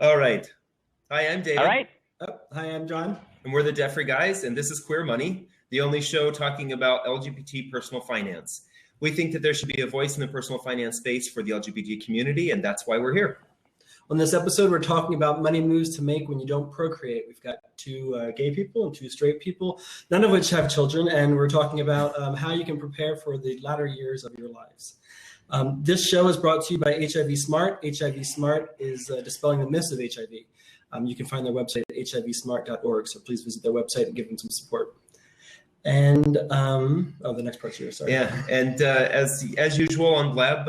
All right. Hi, I'm David. All right. Oh, hi, I'm John. And we're the Debt-Free Guys, and this is Queer Money, the only show talking about LGBT personal finance. We think that there should be a voice in the personal finance space for the LGBT community, and that's why we're here. On this episode, we're talking about money moves to make when you don't procreate. We've got two gay people and two straight people, none of which have children, and we're talking about how you can prepare for the latter years of your lives. This show is brought to you by HIV Smart. HIV Smart is dispelling the myths of HIV. You can find their website at hivsmart.org, so please visit their website and give them some support. And the next part's here. Sorry. Yeah, and as usual on Blab,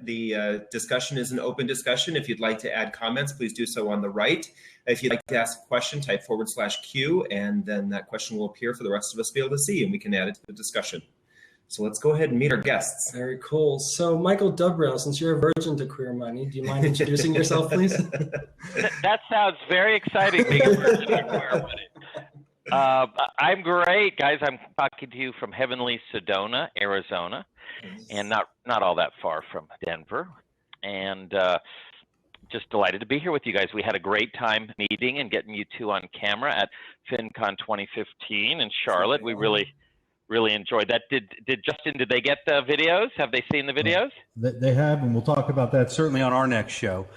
the discussion is an open discussion. If you'd like to add comments, please do so on the right. If you'd like to ask a question, type /Q, and then that question will appear for the rest of us to be able to see, and we can add it to the discussion. So let's go ahead and meet our guests. Very cool. So Michael Dubrell, since you're a virgin to Queer Money, do you mind introducing yourself, please? That sounds very exciting, being a virgin to Queer Money. I'm great, guys. I'm talking to you from heavenly Sedona, Arizona, and not all that far from Denver. And just delighted to be here with you guys. We had a great time meeting and getting you two on camera at FinCon 2015 in Charlotte. We really enjoyed that. Did they get the videos? Have they seen the videos? They have, and we'll talk about that certainly on our next show.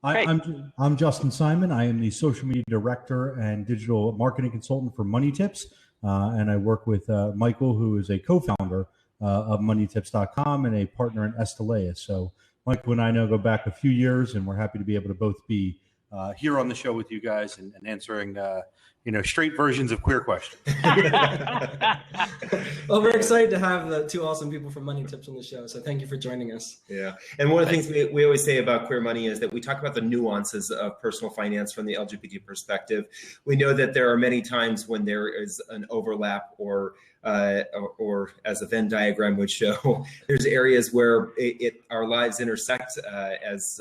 I'm Justin Simon. I am the social media director and digital marketing consultant for Money Tips, and I work with Michael, who is a co-founder of MoneyTips.com and a partner in Estalea. So Michael and I now go back a few years, and we're happy to be able to both be here on the show with you guys and answering straight versions of queer questions. Well, we're excited to have the two awesome people from Money Tips on the show. So thank you for joining us. Yeah. And one of the things we always say about Queer Money is that we talk about the nuances of personal finance from the LGBT perspective. We know that there are many times when there is an overlap or as a Venn diagram would show, there's areas where our lives intersect as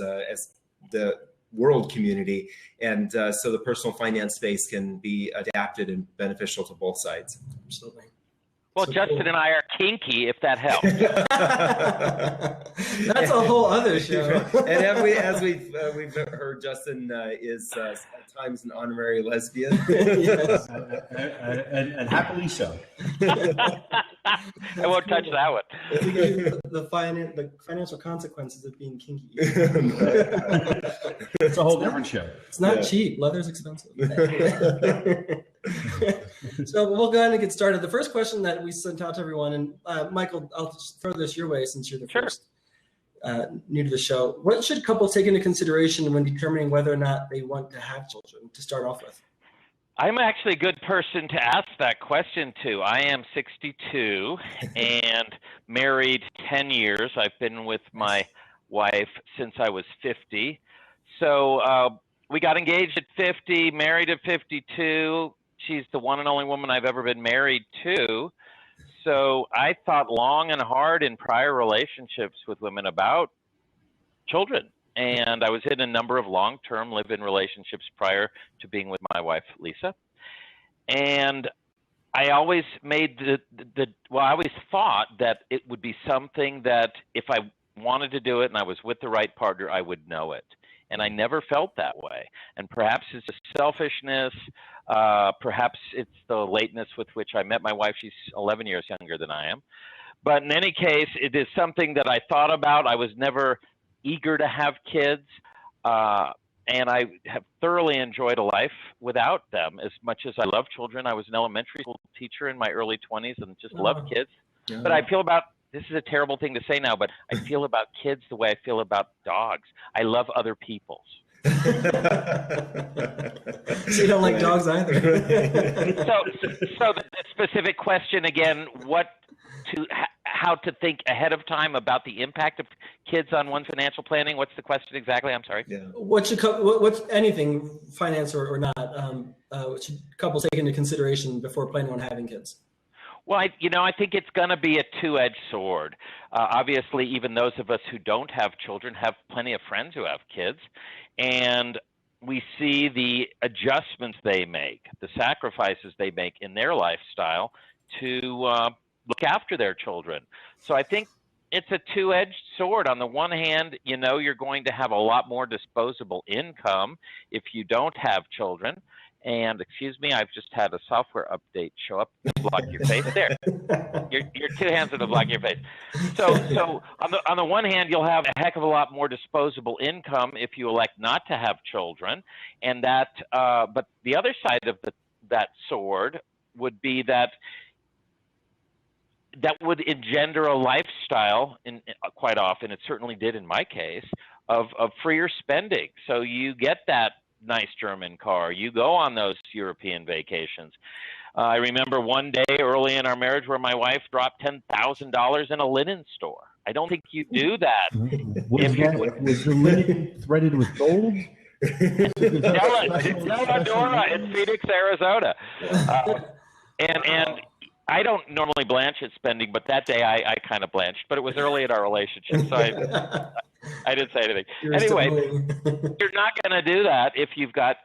the world community. And so the personal finance space can be adapted and beneficial to both sides. Absolutely. Well, so Justin and I are kinky, if that helps. That's a whole other show. And as we've heard, Justin is at times an honorary lesbian. Yes. and happily so. I won't touch that one. The financial consequences of being kinky. It's a whole different show. It's not cheap. Leather's expensive. So we'll go ahead and get started. The first question that we sent out to everyone, and Michael, I'll just throw this your way since you're the first new to the show. What should couples take into consideration when determining whether or not they want to have children, to start off with? I'm actually a good person to ask that question to. I am 62 and married 10 years. I've been with my wife since I was 50. So we got engaged at 50, married at 52. She's the one and only woman I've ever been married to. So I thought long and hard in prior relationships with women about children. And I was in a number of long-term live-in relationships prior to being with my wife, Lisa. And I always made I always thought that it would be something that if I wanted to do it and I was with the right partner, I would know it. And I never felt that way. And perhaps it's just selfishness. Perhaps it's the lateness with which I met my wife. She's 11 years younger than I am. But in any case, it is something that I thought about. I was never eager to have kids. And I have thoroughly enjoyed a life without them. As much as I love children, I was an elementary school teacher in my early 20s and just loved kids. Yeah. But I feel this is a terrible thing to say now, but I feel about kids the way I feel about dogs. I love other people's. So you don't like dogs either. So the specific question again, how to think ahead of time about the impact of kids on one's financial planning? What's the question exactly? I'm sorry. Yeah. What's anything, finance or not, what should couples take into consideration before planning on having kids? Well, I think it's going to be a two-edged sword. Obviously, even those of us who don't have children have plenty of friends who have kids, and we see the adjustments they make, the sacrifices they make in their lifestyle to look after their children. So I think it's a two-edged sword. On the one hand, you know you're going to have a lot more disposable income if you don't have children. And excuse me, I've just had a software update show up and block your face. There, your two hands are to block your face. So on the one hand, you'll have a heck of a lot more disposable income if you elect not to have children, and that. But the other side of that sword would be that would engender a lifestyle, quite often, it certainly did in my case, of freer spending. So you get that nice German car, you go on those European vacations. I remember one day early in our marriage where my wife dropped $10,000 in a linen store. I don't think you do that. Was the linen threaded with gold? Stella Dora in Phoenix, Arizona. And I don't normally blanch at spending, but that day I kind of blanched. But it was early in our relationship, so I didn't say anything. Anyway, you're not going to do that if you've got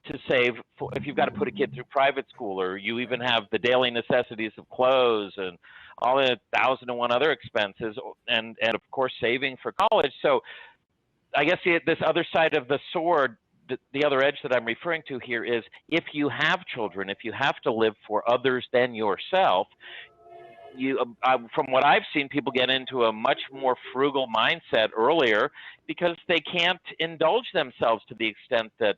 to save, if you've got to put a kid through private school, or you even have the daily necessities of clothes and all the 1,001 other expenses, and of course saving for college. So I guess this other side of the sword, the other edge that I'm referring to here is if you have children, if you have to live for others than yourself, from what I've seen, people get into a much more frugal mindset earlier because they can't indulge themselves to the extent that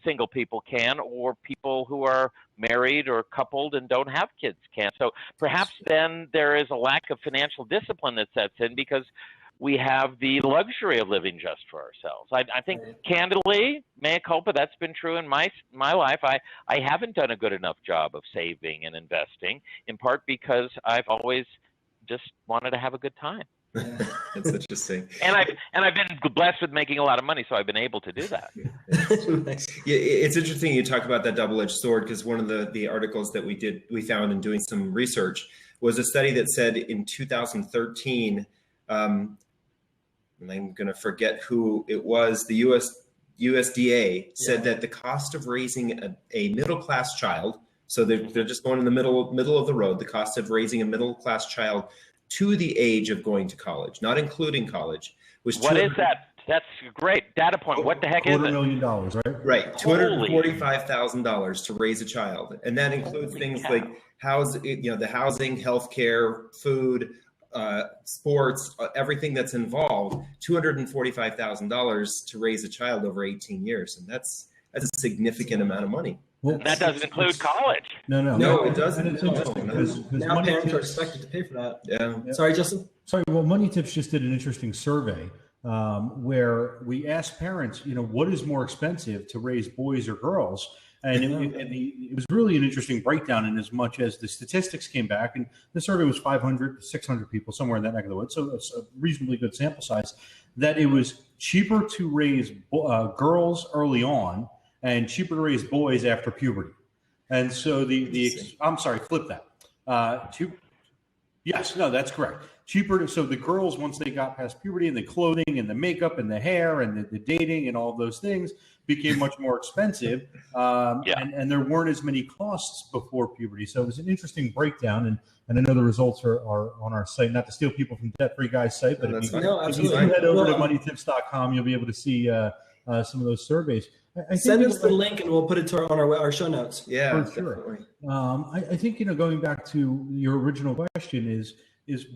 single people can, or people who are married or coupled and don't have kids can. So perhaps then there is a lack of financial discipline that sets in because we have the luxury of living just for ourselves. I think, candidly, mea culpa, that's been true in my life. I haven't done a good enough job of saving and investing, in part because I've always just wanted to have a good time. That's interesting. And I've been blessed with making a lot of money, so I've been able to do that. Yeah, it's interesting you talk about that double-edged sword, because one of the articles that we found in doing some research was a study that said in 2013. And I'm going to forget who it was, the USDA said that the cost of raising a middle-class child, so they're just going in the middle of the road, the cost of raising a middle-class child to the age of going to college, not including college, was what is that? That's a great data point. What the heck is it? $250,000, right? Right, $245,000 to raise a child, and that includes things like the housing, healthcare, food, sports, everything that's involved. $245,000 to raise a child over 18 years, and that's a significant amount of money. Well, that doesn't include college. No, it doesn't. And it's interesting because now parents are expected to pay for that. Yeah. Sorry, Justin. Sorry. Well, Money Tips just did an interesting survey where we asked parents, what is more expensive to raise boys or girls? And it was really an interesting breakdown in as much as the statistics came back, and the survey was 500 to 600 people, somewhere in that neck of the woods, so it's a reasonably good sample size, that it was cheaper to raise girls early on and cheaper to raise boys after puberty. And so I'm sorry, flip that. Yes, no, that's correct. Cheaper. So the girls, once they got past puberty, and the clothing and the makeup and the hair and the dating and all of those things became much more expensive. And there weren't as many costs before puberty. So it was an interesting breakdown. And I know the results are on our site, not to steal people from Debt Free Guy's site, but if you head over to moneytips.com, you'll be able to see some of those surveys. Send us the link and we'll put it on our show notes. Yeah, for sure. I think, going back to your original question is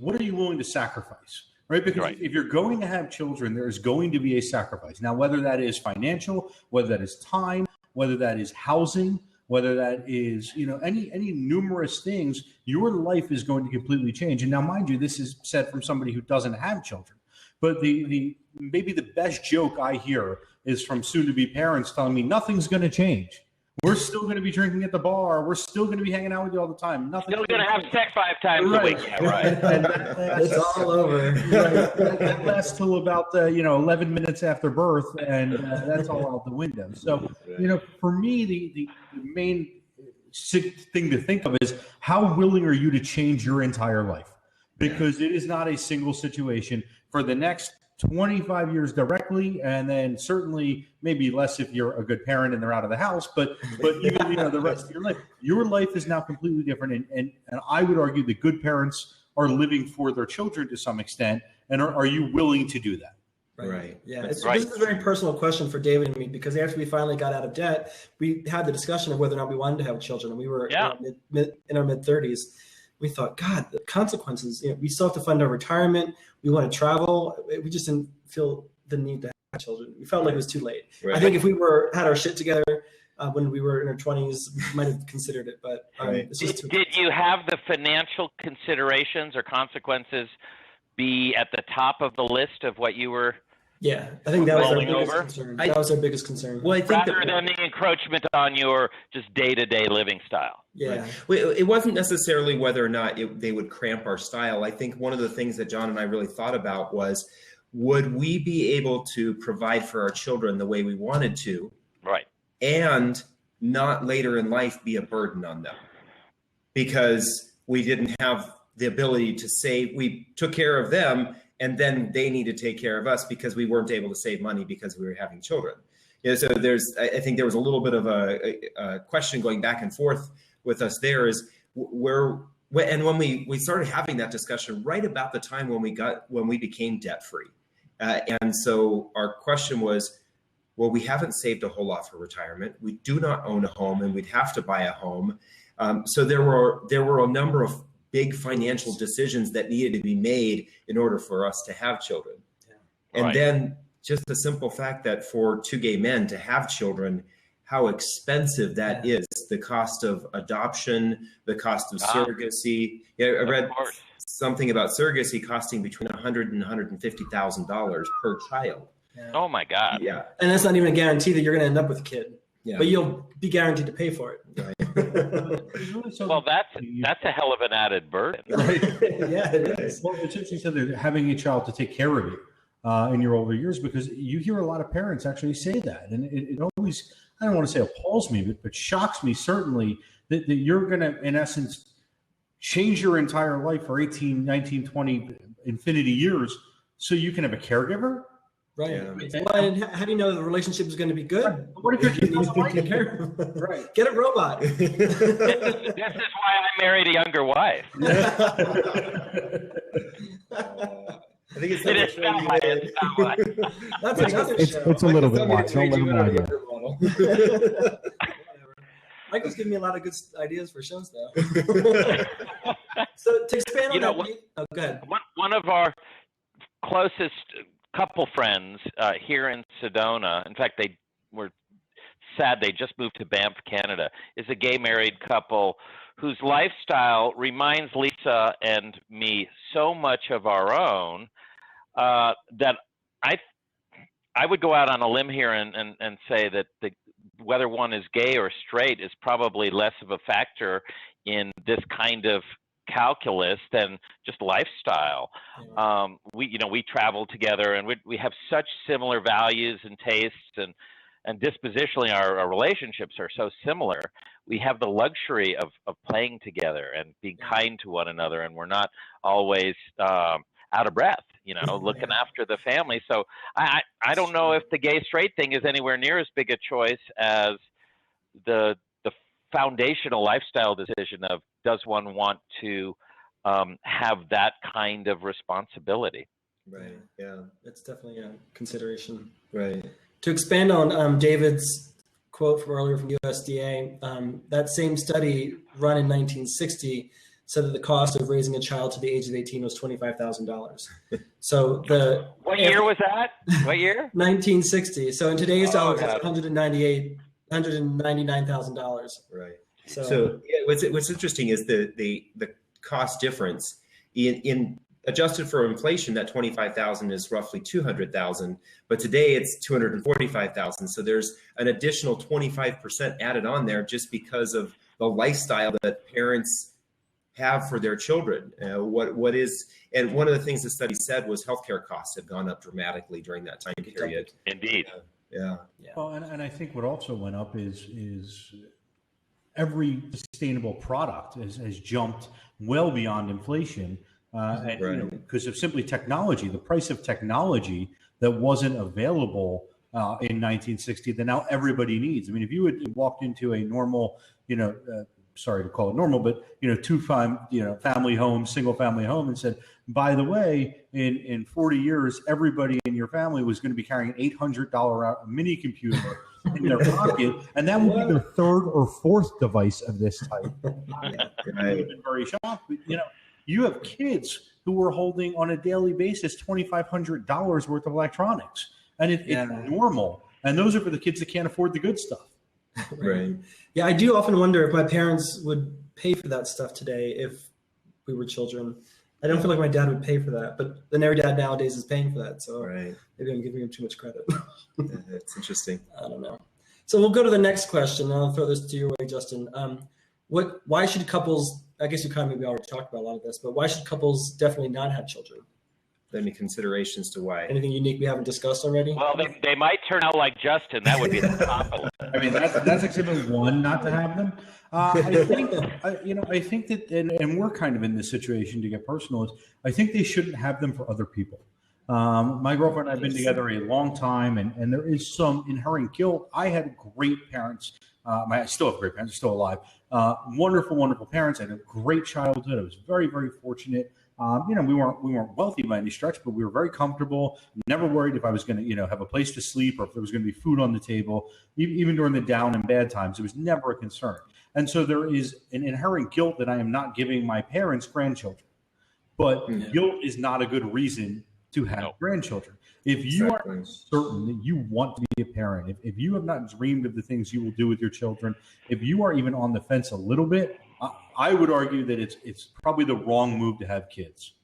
what are you willing to sacrifice? Right? Because if you're going to have children, there is going to be a sacrifice. Now, whether that is financial, whether that is time, whether that is housing, whether that is, any numerous things, your life is going to completely change. And now, mind you, this is said from somebody who doesn't have children. But maybe the best joke I hear is from soon-to-be parents telling me nothing's going to change. We're still going to be drinking at the bar. We're still going to be hanging out with you all the time. Nothing's still going to have sex 5 times a week. Yeah, right. And it's all over. That lasts till about 11 minutes after birth, and that's all out the window. So, for me, the main thing to think of is how willing are you to change your entire life? Because it is not a single situation for the next 25 years directly, and then certainly maybe less if you're a good parent and they're out of the house, but even the rest of your life is now completely different. And I would argue that good parents are living for their children to some extent, and are you willing to do that? Right. Yeah. Right. This is a very personal question for David and me, because after we finally got out of debt, we had the discussion of whether or not we wanted to have children. And we were in our mid-30s. We thought, God, the consequences, we still have to fund our retirement. We want to travel. We just didn't feel the need to have children. We felt like it was too late. Right. I think if we had our shit together when we were in our 20s, we might have considered it. But it's just too did you have the financial considerations or consequences be at the top of the list of what you were? Yeah, I think that was our rolling biggest over? concern. That was our biggest concern. Well, I think Rather than the encroachment on your just day-to-day living style. Yeah. Right. Well, it wasn't necessarily whether or not they would cramp our style. I think one of the things that John and I really thought about was, would we be able to provide for our children the way we wanted to, Right. and not later in life be a burden on them? Because we didn't have the ability to save. We took care of them, and then they need to take care of us because we weren't able to save money because we were having children. So I think there was a little bit of a question going back and forth with us there, is and when we started having that discussion right about the time when we became debt free. And so our question was, well, we haven't saved a whole lot for retirement. We do not own a home, and we'd have to buy a home. So there were a number of big financial decisions that needed to be made in order for us to have children. Yeah. And then just the simple fact that for two gay men to have children, how expensive that is, the cost of adoption, the cost of surrogacy. Yeah, I read something about surrogacy costing between $100,000 and $150,000 per child. Yeah. Oh my God. Yeah. And that's not even a guarantee that you're going to end up with a kid. Yeah. But you'll be guaranteed to pay for it. Right. Well, that's a hell of an added burden. Right. Yeah, it is. Well, it's interesting that they're having a child to take care of you in your older years, because you hear a lot of parents actually say that. And it always, I don't want to say appalls me, but shocks me certainly that you're going to, in essence, change your entire life for 18, 19, 20 infinity years so you can have a caregiver. Right. Yeah. Well, and how do you know the relationship is going to be good? Right. What if your kid doesn't like Take it? care of them. Right. Get a robot. This is why I married a younger wife. I think it's It is not why. It's not why. That's another show. It's a little bit much. Don't let him mind you. Michael's giving me a lot of good ideas for shows, though. So to expand on that, go ahead. One of our closest couple friends here in Sedona, in fact, they were sad they just moved to Banff, Canada, is a gay married couple whose lifestyle reminds Lisa and me so much of our own that I would go out on a limb here and say that whether one is gay or straight is probably less of a factor in this kind of calculus than just lifestyle. We travel together, and we have such similar values and tastes, and dispositionally our relationships are so similar. We have the luxury of playing together and being kind to one another, and we're not always out of breath, looking after the family. So I don't know if the gay straight thing is anywhere near as big a choice as the foundational lifestyle decision of, does one want to have that kind of responsibility? Right. Yeah. That's definitely a consideration. Right. To expand on David's quote from earlier from USDA, that same study run in 1960 said that the cost of raising a child to the age of 18 was $25,000. So what year was that? What year? 1960. So in today's dollars, it's $199,000. Right. So what's interesting is the cost difference in adjusted for inflation. That $25,000 is roughly $200,000, but today it's $245,000. So there's an additional 25% added on there just because of the lifestyle that parents have for their children. What is, and one of the things the study said was healthcare costs have gone up dramatically during that time period. Indeed. Yeah. Well, and I think what also went up is every sustainable product has jumped well beyond inflation, and because of simply technology, the price of technology that wasn't available in 1960 that now everybody needs. I mean, if you had walked into a normal, sorry to call it normal, but family home, single family home, and said, by the way, in 40 years, everybody in your family was going to be carrying an $800 mini computer in their pocket, and that would be their third or fourth device of this type. I would have been very shocked. But, you have kids who are holding on a daily basis $2,500 worth of electronics, and it's normal. And those are for the kids that can't afford the good stuff. Right. Yeah, I do often wonder if my parents would pay for that stuff today if we were children. I don't feel like my dad would pay for that, but then every dad nowadays is paying for that. So maybe I'm giving him too much credit. That's interesting. I don't know. So we'll go to the next question. I'll throw this to your way, Justin. Why should couples, I guess you kind of maybe already talked about a lot of this, but why should couples definitely not have children? Any considerations to why? Anything unique we haven't discussed already? Well, they might turn out like Justin. That would be the top of it. I mean, that's exhibit one, not to have them. I think that, and we're kind of in this situation to get personal, is I think they shouldn't have them for other people. My girlfriend and I have been together a long time, and there is some inherent guilt. I had great parents. I still have great parents, still alive. Wonderful, wonderful parents. I had a great childhood. I was very, very fortunate. We weren't wealthy by any stretch, but we were very comfortable. Never worried if I was going to, have a place to sleep or if there was going to be food on the table. Even during the down and bad times, it was never a concern. And so there is an inherent guilt that I am not giving my parents grandchildren. But guilt is not a good reason to have grandchildren. If you are certain that you want to be a parent, if you have not dreamed of the things you will do with your children, if you are even on the fence a little bit, I would argue that it's probably the wrong move to have kids.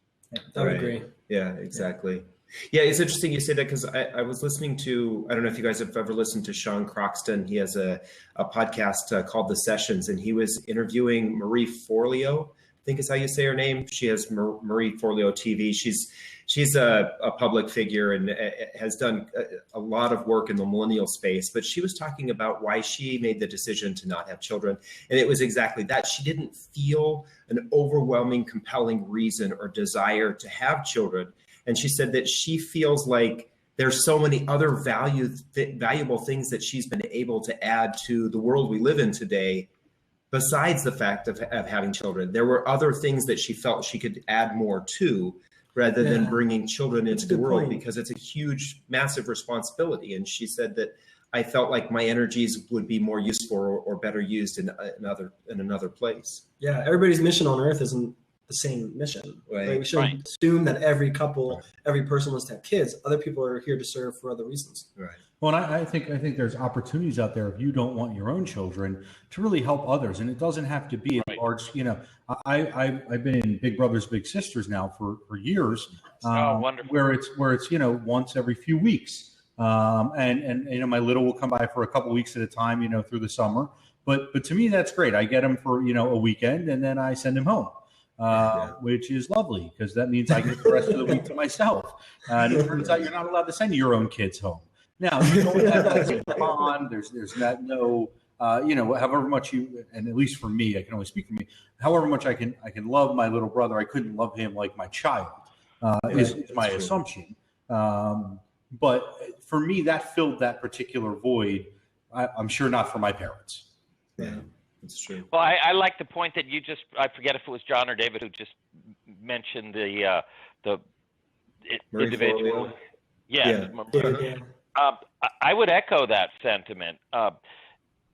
I would agree. Yeah, exactly. Yeah, it's interesting you say that because I was listening to, I don't know if you guys have ever listened to Sean Croxton. He has a podcast called The Sessions, and he was interviewing Marie Forleo, I think is how you say her name. She has Marie Forleo TV. She's a public figure and has done a lot of work in the millennial space, but she was talking about why she made the decision to not have children. And it was exactly that. She didn't feel an overwhelming, compelling reason or desire to have children. And she said that she feels like there's so many other valuable things that she's been able to add to the world we live in today, besides the fact of having children. There were other things that she felt she could add more to, rather than bringing children into the world, because it's a huge, massive responsibility. And she said that I felt like my energies would be more useful or better used in another place. Yeah, everybody's mission on Earth isn't the same mission. Right? We shouldn't assume that every couple, every person wants to have kids. Other people are here to serve for other reasons. Right. Well, and I think there's opportunities out there if you don't want your own children to really help others, and it doesn't have to be a large. I've been in Big Brothers Big Sisters now for years, wonderful. where it's once every few weeks, and my little will come by for a couple weeks at a time, through the summer. But to me that's great. I get him for a weekend, and then I send him home. Which is lovely because that means I get the rest of the week to myself. And it turns out you're not allowed to send your own kids home. Now, you don't have that same bond. There's no, however much you, and at least for me, I can only speak for me, however much I can love my little brother, I couldn't love him like my child, is my assumption. But for me, that filled that particular void. I'm sure not for my parents. Yeah. That's true. Well, I like the point that I forget if it was John or David who just mentioned the individual. Yeah. I would echo that sentiment.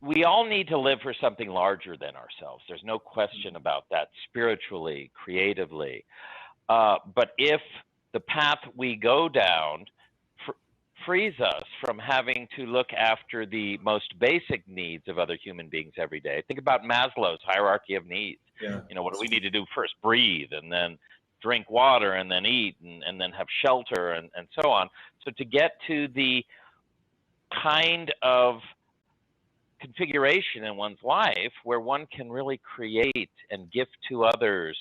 We all need to live for something larger than ourselves. There's no question about that, spiritually, creatively. But if the path we go down frees us from having to look after the most basic needs of other human beings every day. Think about Maslow's hierarchy of needs. Yeah. What do we need to do first? Breathe, and then drink water, and then eat, and then have shelter, and so on. So to get to the kind of configuration in one's life where one can really create and gift to others,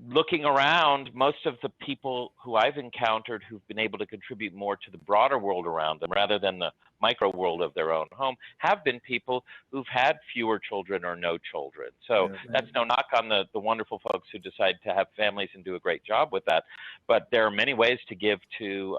looking around, most of the people who I've encountered who've been able to contribute more to the broader world around them rather than the micro world of their own home have been people who've had fewer children or no children. So that's no knock on the wonderful folks who decide to have families and do a great job with that. But there are many ways to give to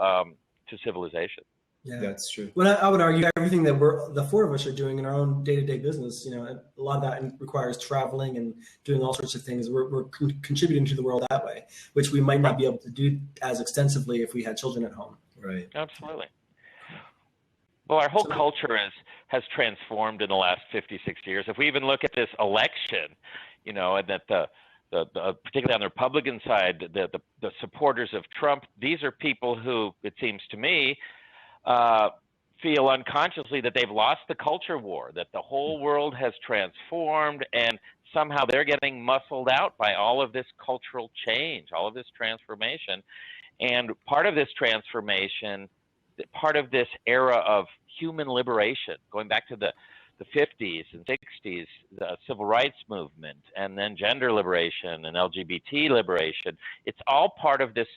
civilization. Yeah, that's true. Well, I would argue everything that the four of us are doing in our own day-to-day business, a lot of that requires traveling and doing all sorts of things. We're contributing to the world that way, which we might not be able to do as extensively if we had children at home. Right. Absolutely. Well, our whole culture has transformed in the last 50, 60 years. If we even look at this election, and that the particularly on the Republican side, the supporters of Trump, these are people who, it seems to me, feel unconsciously that they've lost the culture war, that the whole world has transformed, and somehow they're getting muscled out by all of this cultural change, all of this transformation. And part of this transformation, part of this era of human liberation, going back to the 50s and 60s, the civil rights movement, and then gender liberation and LGBT liberation, it's all part of this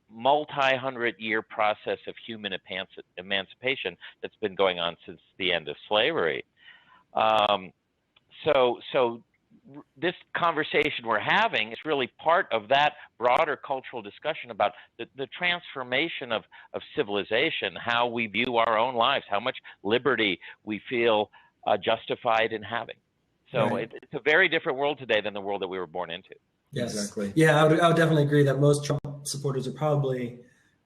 multi-hundred-year process of human emancipation that's been going on since the end of slavery. So this conversation we're having is really part of that broader cultural discussion about the transformation of civilization, how we view our own lives, how much liberty we feel justified in having. So it's a very different world today than the world that we were born into. Yes. Exactly. Yeah, I would definitely agree that most Trump supporters are probably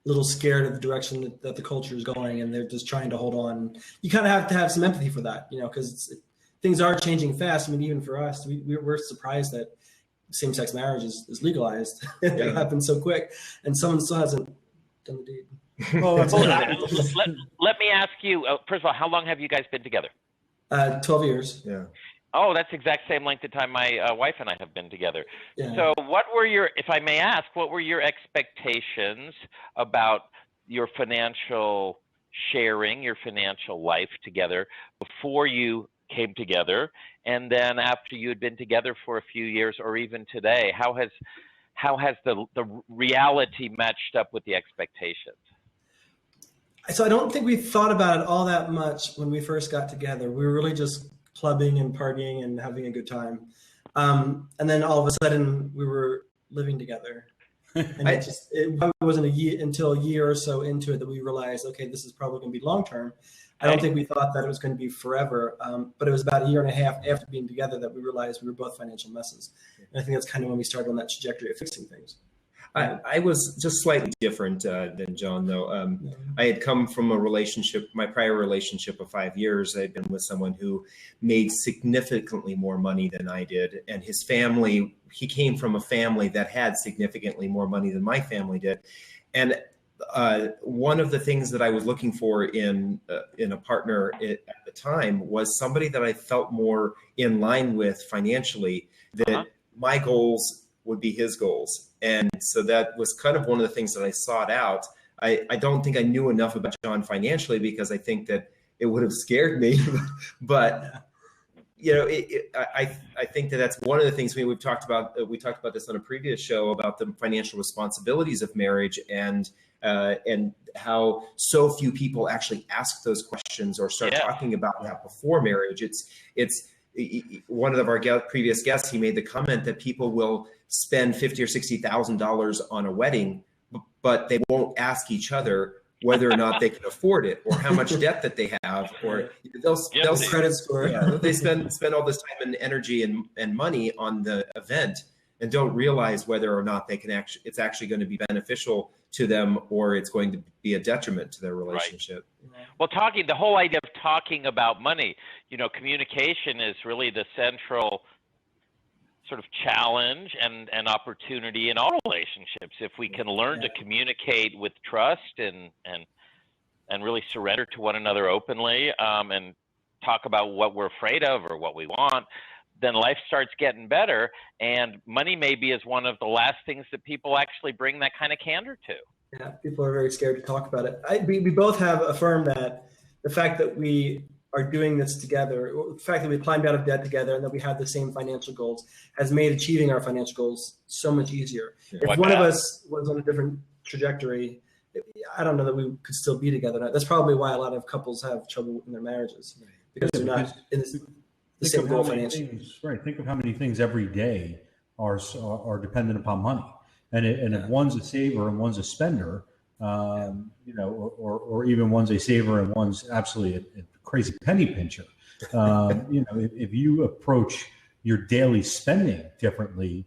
a little scared of the direction that the culture is going, and they're just trying to hold on. You kind of have to have some empathy for that, because things are changing fast. I mean, even for us, we're surprised that same-sex marriage is legalized. It happened so quick, and someone still hasn't done the deed. Well, let me ask you, first of all, how long have you guys been together? 12 years. Yeah. Oh, that's exact same length of time my wife and I have been together. Yeah. So if I may ask, what were your expectations about your financial sharing, your financial life together before you came together, and then after you had been together for a few years, or even today? How has the reality matched up with the expectations? So I don't think we thought about it all that much when we first got together. We were really just clubbing and partying and having a good time. And then all of a sudden we were living together. And it probably wasn't until a year or so into it that we realized, okay, this is probably going to be long-term. I don't think we thought that it was going to be forever. But it was about a year and a half after being together that we realized we were both financial messes. And I think that's kind of when we started on that trajectory of fixing things. I was just slightly different than John, though. I had come from a relationship, my prior relationship of 5 years. I had been with someone who made significantly more money than I did. And his family, he came from a family that had significantly more money than my family did. And one of the things that I was looking for in a partner at the time was somebody that I felt more in line with financially, that my goals would be his goals. And so that was kind of one of the things that I sought out. I don't think I knew enough about John financially, because I think that it would have scared me. But I think that that's one of the things we talked about this on a previous show about the financial responsibilities of marriage, and how so few people actually ask those questions or start talking about that before marriage. It's one of our previous guests, he made the comment that people will spend $50,000 or $60,000 on a wedding, but they won't ask each other whether or not they can afford it, or how much debt that they have, or they'll credit score. They spend all this time and energy and money on the event, and don't realize whether or not it's actually going to be beneficial to them, or it's going to be a detriment to their relationship. Right. Well, the whole idea of talking about money, communication is really the central sort of challenge and opportunity in all relationships. If we can learn to communicate with trust and really surrender to one another openly, and talk about what we're afraid of or what we want, then life starts getting better. And money maybe is one of the last things that people actually bring that kind of candor to. Yeah, people are very scared to talk about it. We both have affirmed that the fact that we are doing this together, the fact that we climbed out of debt together and that we have the same financial goals, has made achieving our financial goals so much easier. If one of us was on a different trajectory, I don't know that we could still be together. That's probably why a lot of couples have trouble in their marriages, because they're not in the same goal financially. Right. Think of how many things every day are dependent upon money. And if one's a saver and one's a spender, or even one's a saver and one's absolutely a crazy penny pincher. If you approach your daily spending differently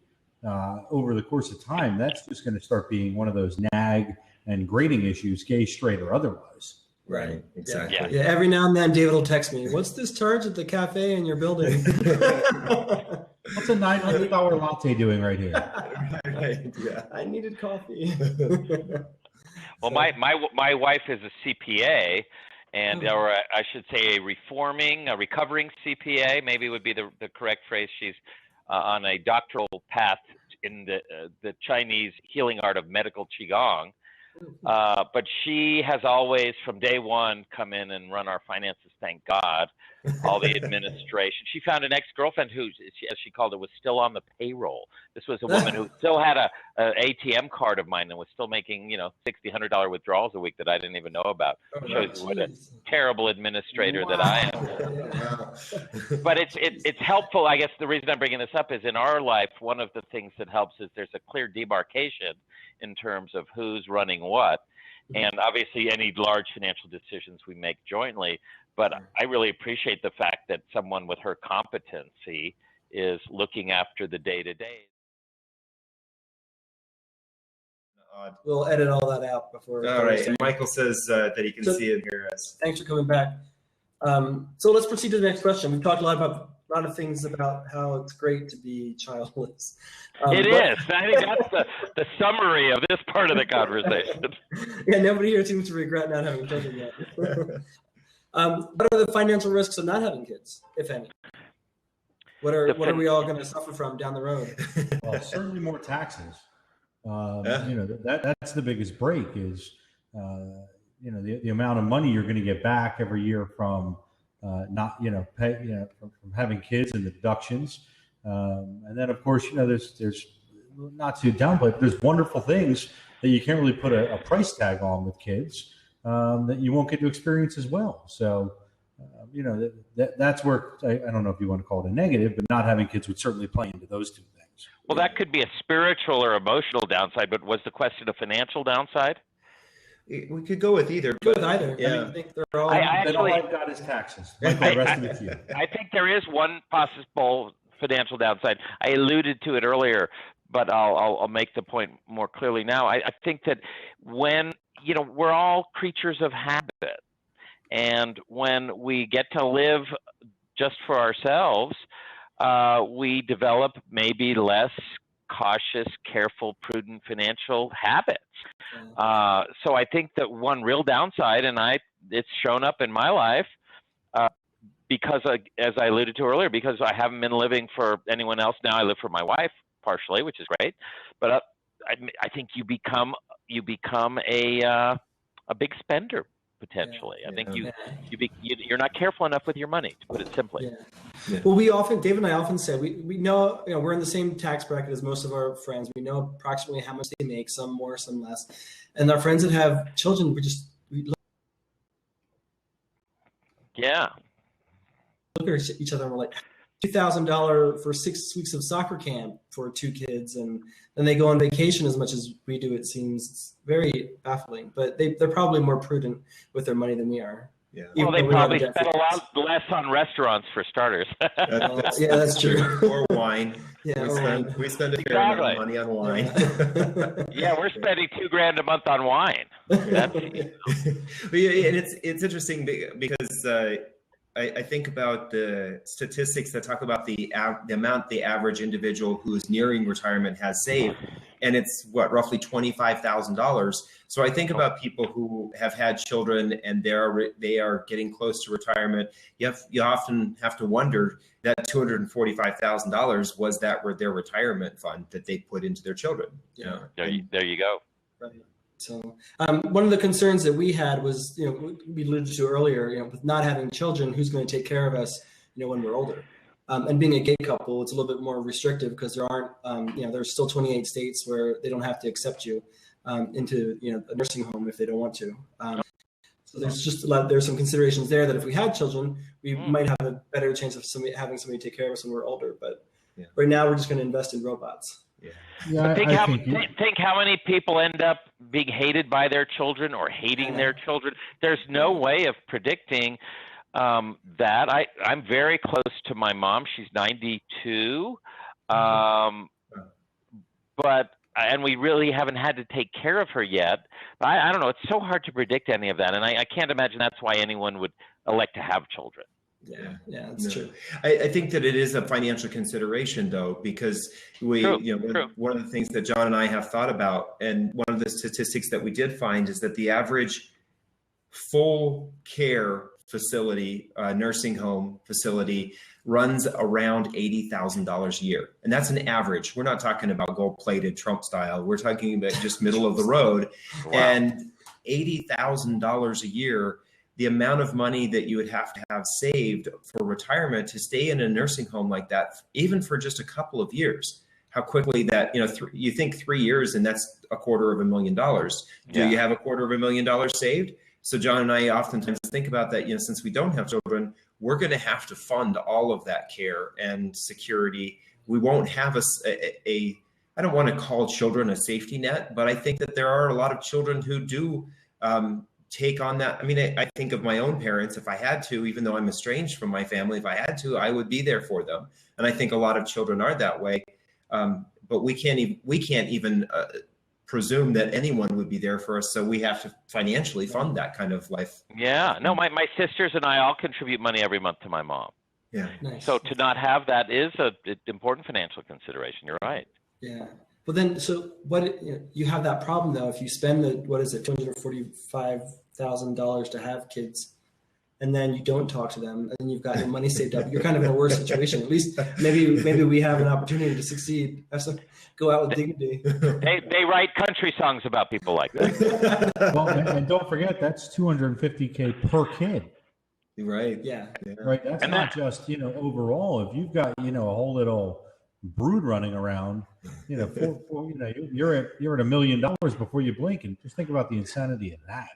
over the course of time, that's just going to start being one of those nag and grading issues, gay, straight, or otherwise. Right. Exactly. Yeah. Every now and then, David will text me, "What's this charge at the cafe in your building?" What's a $900 latte doing right here? Right. Yeah. I needed coffee. Well, my wife is a CPA, or I should say a recovering CPA, maybe would be the correct phrase. She's on a doctoral path in the Chinese healing art of medical Qigong. But she has always, from day one, come in and run our finances, thank God, all the administration. She found an ex-girlfriend who, as she called it, was still on the payroll. This was a woman who still had a ATM card of mine and was still making, $60, $100 withdrawals a week that I didn't even know about. Shows you what a terrible administrator that I am. But it's helpful. I guess the reason I'm bringing this up is in our life, one of the things that helps is there's a clear demarcation in terms of who's running what. And obviously any large financial decisions we make jointly, but I really appreciate the fact that someone with her competency is looking after the day-to-day. We'll edit all that out before. All right. And Michael says that he can see and hear us. Thanks for coming back. So let's proceed to the next question. We've talked a lot of things about how it's great to be childless. It is. I think that's the summary of this part of the conversation. Yeah, nobody here seems to regret not having children yet. What are the financial risks of not having kids, if any? What are we all going to suffer from down the road? Well, certainly more taxes. That's the biggest break is, the amount of money you're going to get back every year from from having kids and the deductions. And then of course, there's not to downplay, but there's wonderful things that you can't really put a price tag on with kids that you won't get to experience as well. So, that's where I don't know if you want to call it a negative, but not having kids would certainly play into those two things. Well, that could be a spiritual or emotional downside, but was the question a financial downside? We could go with either. Go with either. Yeah. I think they're all. All I've got is taxes. Like the rest of it's you. I think there is one possible financial downside. I alluded to it earlier, but I'll make the point more clearly now. I think that when we're all creatures of habit, and when we get to live just for ourselves, we develop maybe less cautious, careful, prudent financial habits. So I think that one real downside, and it's shown up in my life, because as I alluded to earlier, because I haven't been living for anyone else. Now I live for my wife partially, which is great. But I think you become a big spender potentially. I think you're not careful enough with your money, to put it simply. Yeah. Well, Dave and I often say we know we're in the same tax bracket as most of our friends. We know approximately how much they make, some more, some less. And our friends that have children, we look at each other and we're like, $2,000 for 6 weeks of soccer camp for 2 kids, and then they go on vacation as much as we do. It seems very baffling, but they're probably more prudent with their money than we are. Yeah. Well, they probably spend a lot less on restaurants for starters. That's true. Or wine. Yeah, we spend a fair amount of money on wine. Yeah, we're spending $2,000 a month on wine. That's and it's interesting because I think about the statistics that talk about the amount the average individual who is nearing retirement has saved, and it's roughly $25,000. So I think about people who have had children and they are getting close to retirement. You often have to wonder that $245,000 was their retirement fund that they put into their children. Yeah, there you go. Right. So one of the concerns that we had was, we alluded to earlier, with not having children, who's going to take care of us, when we're older? And being a gay couple, it's a little bit more restrictive because there aren't, there's still 28 states where they don't have to accept you into, a nursing home if they don't want to. So there's some considerations there that if we had children, we might have a better chance of having somebody take care of us when we're older. But right now we're just going to invest in robots. Yeah, think how many people end up being hated by their children or hating their children. There's no way of predicting that. I'm very close to my mom. She's 92, and we really haven't had to take care of her yet. I don't know. It's so hard to predict any of that, and I can't imagine that's why anyone would elect to have children. Yeah, that's true. I think that it is a financial consideration, though, because one of the things that John and I have thought about, and one of the statistics that we did find, is that the average full care facility, nursing home facility, runs around $80,000 a year, and that's an average. We're not talking about gold-plated Trump style. We're talking about just middle of the road, and $80,000 a year. The amount of money that you would have to have saved for retirement to stay in a nursing home like that, even for just a couple of years, how quickly that, you think 3 years and that's $250,000. Do you have $250,000 saved? So John and I oftentimes think about that, since we don't have children, we're going to have to fund all of that care and security. We won't have I don't want to call children a safety net, but I think that there are a lot of children who do, take on that. I mean, I think of my own parents. If I had to, even though I'm estranged from my family, if I had to, I would be there for them. And I think a lot of children are that way. But we can't even presume that anyone would be there for us. So we have to financially fund that kind of life. Yeah. No, my sisters and I all contribute money every month to my mom. Yeah. Nice. So to not have that is an important financial consideration. You're right. Yeah. Well, then, so you have that problem though. If you spend $245,000 to have kids, and then you don't talk to them, and you've got your money saved up, you're kind of in a worse situation. At least maybe we have an opportunity to succeed. Go out with dignity. They write country songs about people like that. Well, and don't forget that's $250K per kid. Right. Yeah. Right. That's not just overall. If you've got a whole little brood running around, you're at $1 million before you blink, and just think about the insanity of that.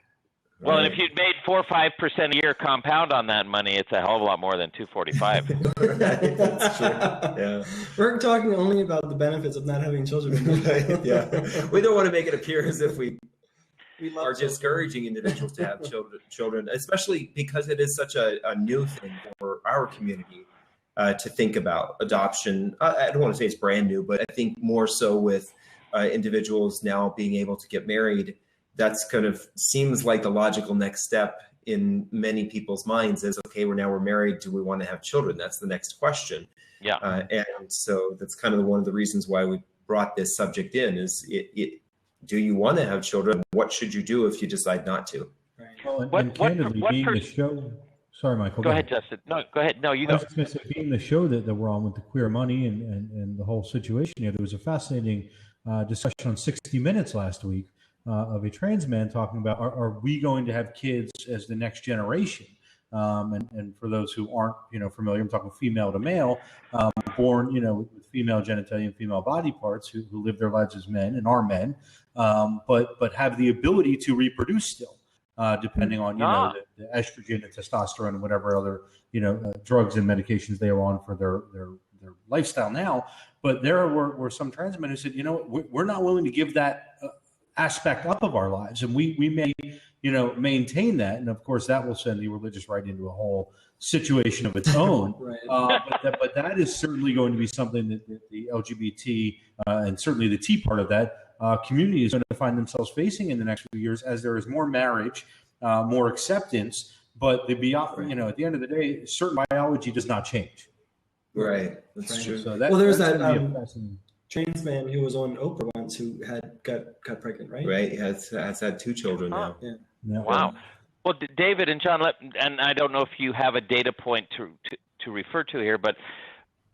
Well, and if you'd made 4 or 5% a year compound on that money, it's a hell of a lot more than 245. Right, that's true. Yeah, we're talking only about the benefits of not having children. Right, yeah, we don't want to make it appear as if we are discouraging individuals to have children, especially because it is such a new thing for our community. To think about adoption. I don't want to say it's brand new, but I think more so with individuals now being able to get married, that's kind of seems like the logical next step in many people's minds is, okay, we're married. Do we want to have children? That's the next question. Yeah. And so that's kind of one of the reasons why we brought this subject in is do you want to have children? What should you do if you decide not to? Right. Well, and candidly, being the show. Sorry, Michael. Go ahead, Justin. No, go ahead. No, you go. I was just going to say, being the show that we're on with the queer money and the whole situation here, there was a fascinating discussion on 60 Minutes last week of a trans man talking about, are we going to have kids as the next generation? And for those who aren't, familiar, I'm talking female to male, born, with female genitalia and female body parts who live their lives as men and are men, but have the ability to reproduce still. Depending on the estrogen and testosterone and whatever other drugs and medications they are on for their lifestyle now. But there were some trans men who said, we're not willing to give that aspect up of our lives, and we may maintain that. And of course, that will send the religious right into a whole situation of its own. Right. But that is certainly going to be something that the LGBT and certainly the T part of that community is going to find themselves facing in the next few years as there is more marriage, more acceptance. But at the end of the day, certain biology does not change. Right, that's true. So there's that trans man who was on Oprah once who got pregnant, right? Right, has had 2 children now. Yeah. Wow. Well, David and John, and I don't know if you have a data point to refer to here, but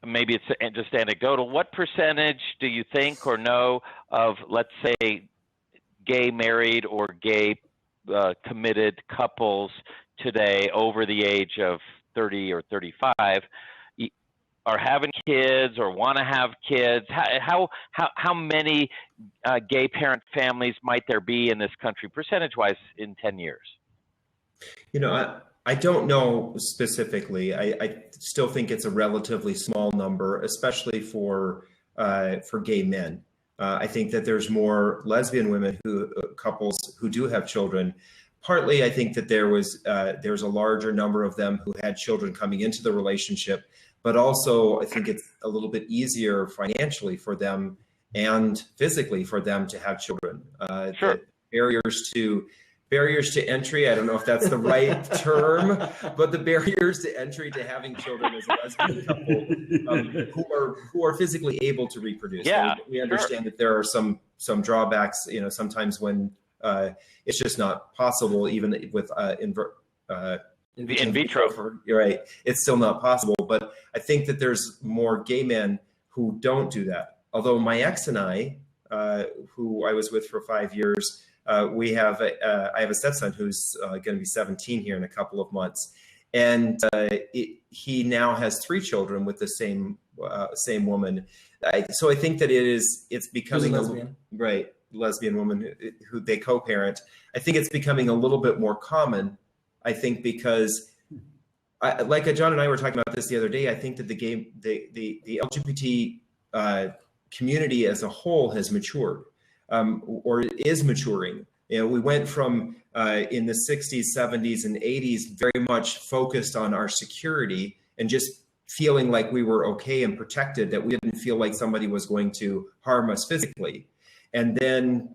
maybe it's just anecdotal. What percentage do you think or know of, let's say, gay married or gay committed couples today over the age of 30 or 35 are having kids or want to have kids? How many gay parent families might there be in this country, percentage-wise, in 10 years? I don't know specifically. I still think it's a relatively small number, especially for for gay men. I think that there's more lesbian women couples who do have children. Partly, I think that there's a larger number of them who had children coming into the relationship, but also I think it's a little bit easier financially for them and physically for them to have children. Sure. Barriers to entry, I don't know if that's the right term, but the barriers to entry to having children as a lesbian couple who are physically able to reproduce. Yeah, we understand that there are some drawbacks, sometimes when it's just not possible, even with in vitro. You're right. It's still not possible. But I think that there's more gay men who don't do that. Although my ex and I, who I was with for 5 years, I have a stepson who's going to be 17 here in a couple of months, and he now has 3 children with the same woman. So I think that it's becoming lesbian woman who they co-parent. I think it's becoming a little bit more common. I think because, like John and I were talking about this the other day, I think that the LGBT community as a whole has matured. Or is maturing. We went from in the 60s, 70s, and 80s very much focused on our security and just feeling like we were okay and protected, that we didn't feel like somebody was going to harm us physically. And then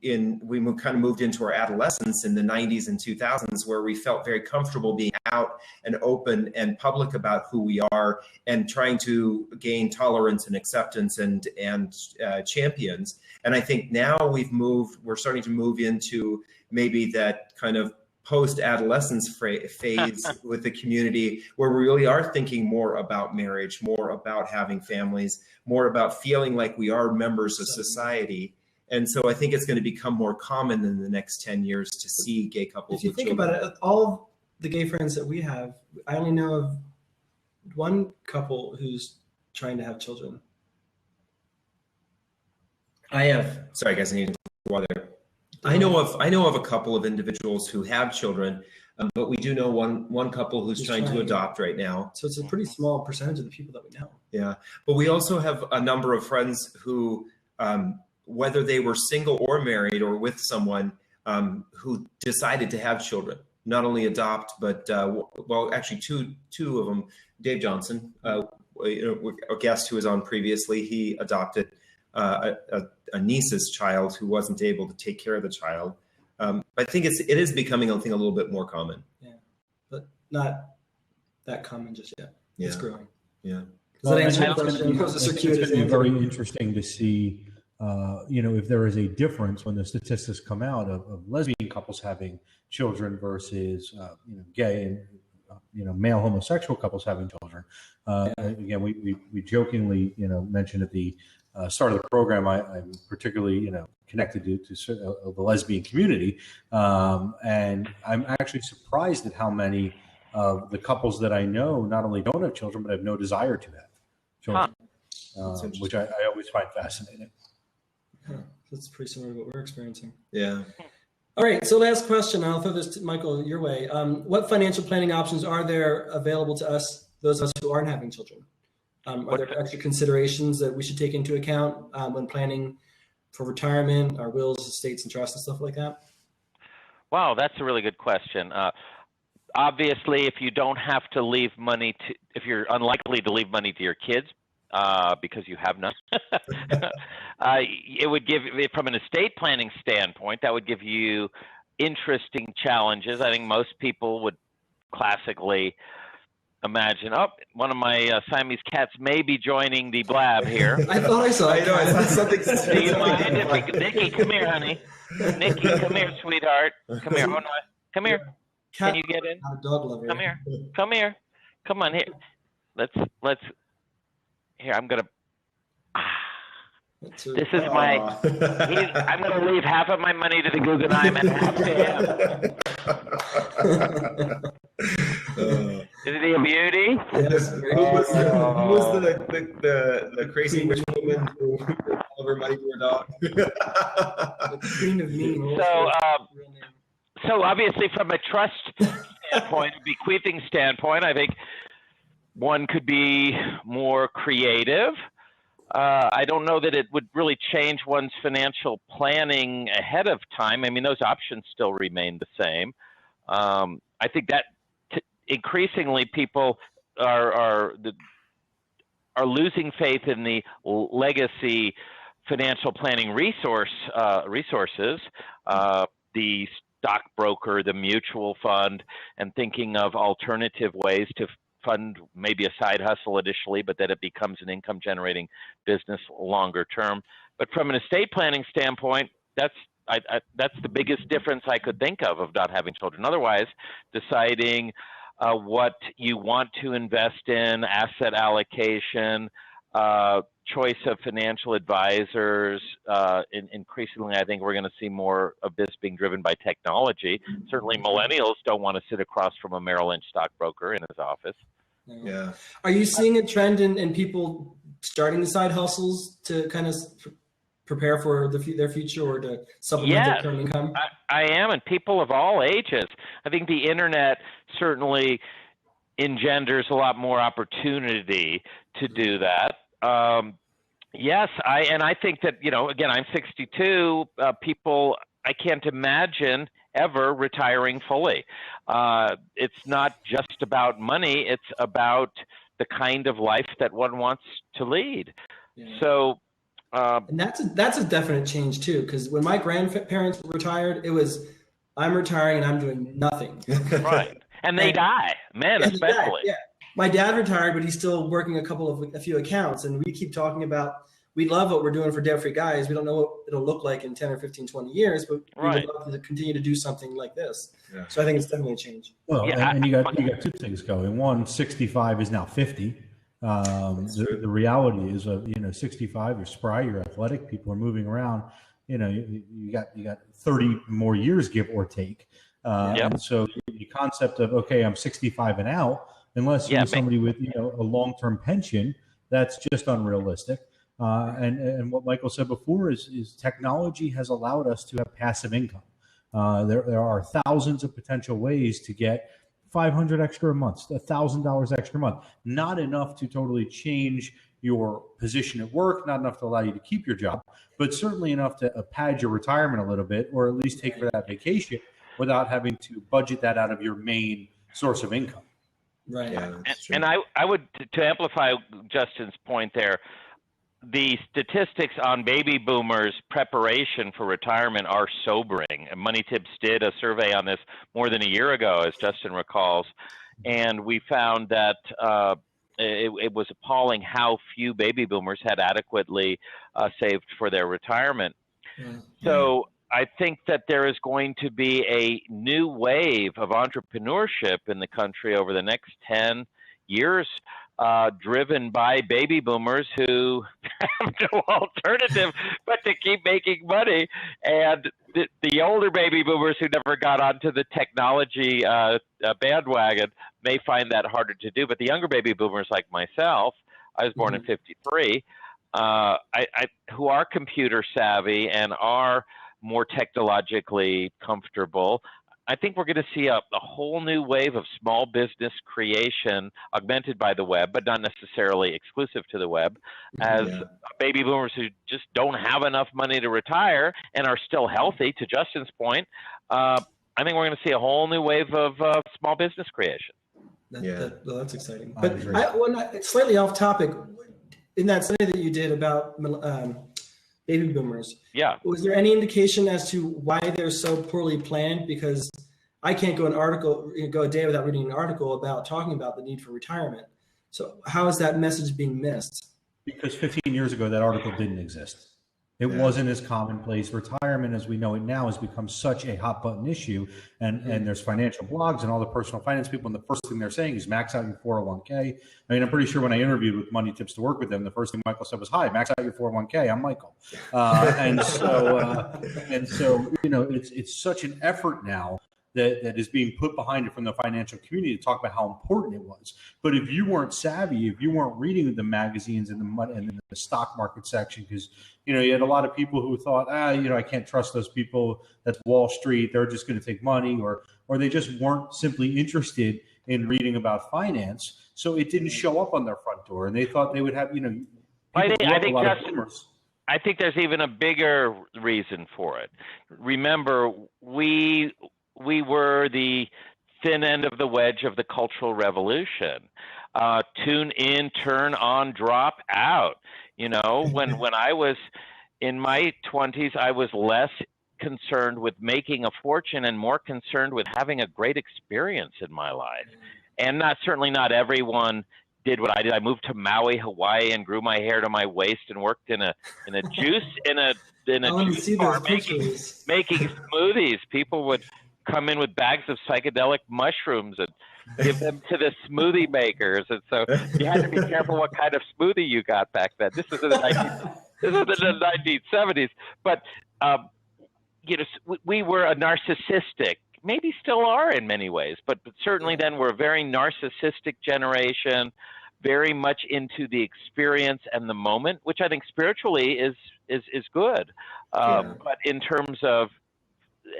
we kind of moved into our adolescence in the 90s and 2000s, where we felt very comfortable being out and open and public about who we are and trying to gain tolerance and acceptance and champions. And I think now we're starting to move into maybe that kind of post-adolescence phase with the community, where we really are thinking more about marriage, more about having families, more about feeling like we are members of society. And so I think it's going to become more common in the next 10 years to see gay couples. If you think about it, all of the gay friends that we have, I only know of one couple who's trying to have children. Sorry guys, I need water. I know of a couple of individuals who have children, but we do know one couple who's trying to adopt right now. So it's a pretty small percentage of the people that we know. Yeah, but we also have a number of friends who, whether they were single or married or with someone, who decided to have children, not only adopt, but actually two of them. Dave Johnson, a guest who was on previously, he adopted a niece's child who wasn't able to take care of the child. I think it is becoming a little bit more common. Yeah, but not that common just yet. Yeah. It's growing. Yeah. Does that answer your question? It's going to be very interesting to see, if there is a difference when the statistics come out of lesbian couples having children versus, gay and, male homosexual couples having children. Again, we jokingly, mentioned at the start of the program, I'm particularly, connected to the lesbian community. And I'm actually surprised at how many of the couples that I know not only don't have children, but have no desire to have children, which I always find fascinating. Huh. That's pretty similar to what we're experiencing. Yeah. All right. So last question. I'll throw this to Michael your way. What financial planning options are there available to us, those of us who aren't having children? Are there extra considerations that we should take into account when planning for retirement, our wills, estates, and trusts and stuff like that? Wow, that's a really good question. Obviously, if you don't have to leave money if you're unlikely to leave money to your kids because you have none, it would give, from an estate planning standpoint, that would give you interesting challenges. I think most people would classically imagine, one of my Siamese cats may be joining the blab here. I thought I saw something. Do you mind if Nikki, come here, honey. Nikki, come here, sweetheart. Come here. Oh, no. Come here. Can you get in? I'm a dog lover. Come here. Come here. Come on here. Let's. Here, I'm gonna. This is my. I'm gonna leave half of my money to the Guggenheim and half to him. Isn't he a beauty? Yes. Who was the crazy witch woman who gave all of her money to her dog? The queen of mean. So obviously, from a trust standpoint, a bequeathing standpoint, I think one could be more creative. I don't know that it would really change one's financial planning ahead of time. I mean, those options still remain the same. I think that increasingly people are losing faith in the legacy financial planning resources, the stockbroker, the mutual fund, and thinking of alternative ways to fund maybe a side hustle initially, but that it becomes an income generating business longer term. But from an estate planning standpoint, that's the biggest difference I could think of not having children. Otherwise, deciding what you want to invest in, asset allocation, choice of financial advisors. Increasingly, I think we're going to see more of this being driven by technology. Certainly, millennials don't want to sit across from a Merrill Lynch stockbroker in his office. Yeah. Are you seeing a trend in people starting the side hustles to kind of prepare for their future or to supplement their current income? I am, and people of all ages. I think the internet certainly engenders a lot more opportunity to do that. Yes, I think that, again, I'm 62. People, I can't imagine ever retiring fully. It's not just about money. It's about the kind of life that one wants to lead. Yeah. So, and that's a definite change too, because when my grandparents retired, it was, I'm retiring and I'm doing nothing. Right. And they die, men especially. Yeah. My dad retired, but he's still working a few accounts. And we keep talking about, we love what we're doing for Debt Free Guys. We don't know what it'll look like in 10 or 15, 20 years, but we would love to continue to do something like this. Yeah. So I think it's definitely a change. Well, and you got two things going. One, 65 is now 50. The reality is, 65, you're spry, you're athletic, people are moving around. You got 30 more years, give or take. And so the concept of, okay, I'm 65 and out, unless you're somebody with a long-term pension, that's just unrealistic. And what Michael said before is technology has allowed us to have passive income. There are thousands of potential ways to get $500 extra a month, $1,000 extra a month. Not enough to totally change your position at work, not enough to allow you to keep your job, but certainly enough to pad your retirement a little bit, or at least take for that vacation without having to budget that out of your main source of income. Right. Yeah, and I would, to amplify Justin's point there, the statistics on baby boomers' preparation for retirement are sobering. And Money Tips did a survey on this more than a year ago, as Justin recalls, and we found that it was appalling how few baby boomers had adequately saved for their retirement. Mm-hmm. So I think that there is going to be a new wave of entrepreneurship in the country over the next 10 years, driven by baby boomers who have no alternative but to keep making money. And the older baby boomers who never got onto the technology bandwagon may find that harder to do. But the younger baby boomers like myself, I was born in 53, who are computer savvy and are more technologically comfortable, I think we're going to see a whole new wave of small business creation augmented by the web, but not necessarily exclusive to the web, as baby boomers who just don't have enough money to retire and are still healthy, to Justin's point. I think we're going to see a whole new wave of small business creation. That's exciting. But it's slightly off topic. In that study that you did about baby boomers, was there any indication as to why they're so poorly planned? Because I can't go a day without reading an article about talking about the need for retirement. So how is that message being missed? Because 15 years ago, that article didn't exist. It wasn't as commonplace. Retirement, as we know it now, has become such a hot button issue. And there's financial blogs and all the personal finance people, and the first thing they're saying is max out your 401k. I mean, I'm pretty sure when I interviewed with Money Tips to work with them, the first thing Michael said was, "Hi, max out your 401k. I'm Michael." And so it's such an effort now that is being put behind it from the financial community to talk about how important it was. But if you weren't savvy, if you weren't reading the magazines and the stock market section, because you had a lot of people who thought, I can't trust those people. That's Wall Street. They're just going to take money, or they just weren't simply interested in reading about finance. So it didn't show up on their front door, and they thought they would have, I think there's even a bigger reason for it. Remember, we were the thin end of the wedge of the Cultural Revolution. Tune in, turn on, drop out. You know, when I was in my 20s, I was less concerned with making a fortune and more concerned with having a great experience in my life. And certainly not everyone did what I did. I moved to Maui, Hawaii, and grew my hair to my waist and worked in a juice juice bar making smoothies. People would come in with bags of psychedelic mushrooms and give them to the smoothie makers, and so you had to be careful what kind of smoothie you got back then. This was in the 1970s, but we were a narcissistic, maybe still are in many ways, but certainly then we're a very narcissistic generation, very much into the experience and the moment, which I think spiritually is good, but in terms of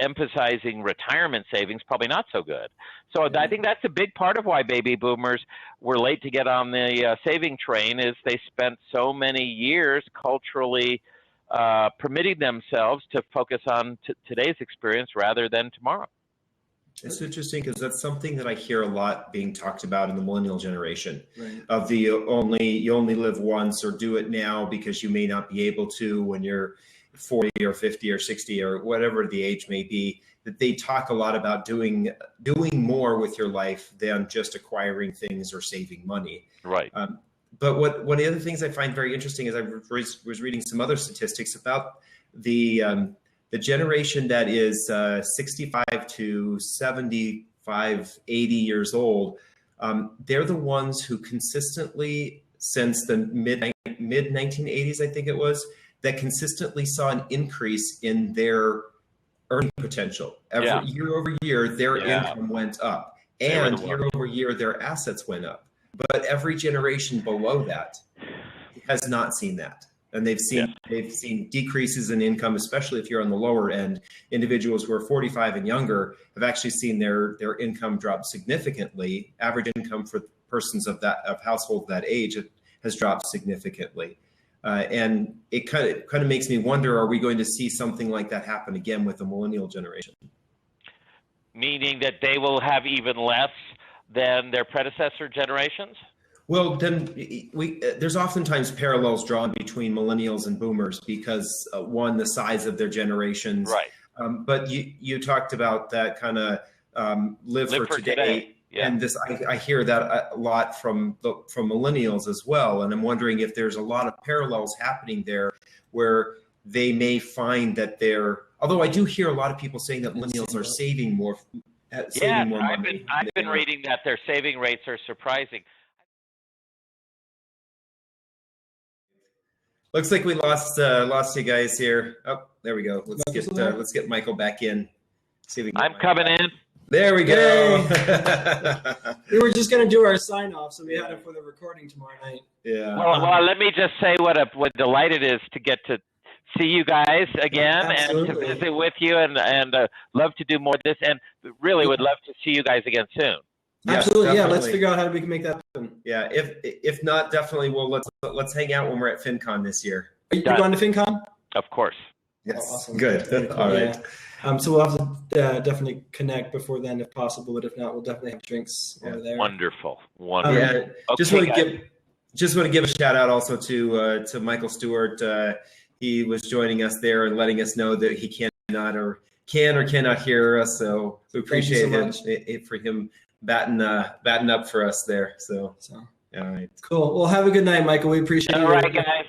emphasizing retirement savings, probably not so good. So I think that's a big part of why baby boomers were late to get on the saving train, is they spent so many years culturally permitting themselves to focus on today's experience rather than tomorrow. It's interesting because that's something that I hear a lot being talked about in the millennial generation, of the you only live once, or do it now because you may not be able to when you're 40 or 50 or 60 or whatever the age may be. That they talk a lot about doing more with your life than just acquiring things or saving money. Right. But one of the other things I find very interesting is I was reading some other statistics about the generation that is 65 to 75, 80 years old. They're the ones who consistently, since the mid 1980s, I think it was, that consistently saw an increase in their earning potential. Year over year, their income went up, and year over year, their assets went up. But every generation below that has not seen that. And they've seen decreases in income, especially if you're on the lower end. Individuals who are 45 and younger have actually seen their income drop significantly. Average income for persons of household that age has dropped significantly. And it kind of makes me wonder, are we going to see something like that happen again with the millennial generation? Meaning that they will have even less than their predecessor generations? Well, then there's oftentimes parallels drawn between millennials and boomers because one, the size of their generations. Right. But you talked about that kind of live for today. Yeah. And I hear that a lot from millennials as well. And I'm wondering if there's a lot of parallels happening there where they may find that although I do hear a lot of people saying that millennials are saving more money. I've been reading that their saving rates are surprising. Looks like we lost you guys here. Oh, there we go. Let's get Michael back in. See if we can I'm coming in. There we go. We were just going to do our sign off, so we had it for the recording tomorrow night. Yeah. Well, let me just say what delight it is to get to see you guys again. Absolutely. And to visit with you, and love to do more of this, and really would love to see you guys again soon. Yes, absolutely. Definitely. Yeah, let's figure out how we can make that happen. Yeah, if not, definitely. Well, let's hang out when we're at FinCon this year. Are you going to FinCon? Of course. Yes. Oh, awesome. Good. Cool. All right. So we'll have to definitely connect before then, if possible. But if not, we'll definitely have drinks over there. Wonderful. Yeah. Okay, just want to give a shout out also to Michael Stewart. He was joining us there and letting us know that he cannot hear us. So we appreciate him batting up for us there. So all right. Cool. Well, have a good night, Michael. We appreciate it. All right, guys.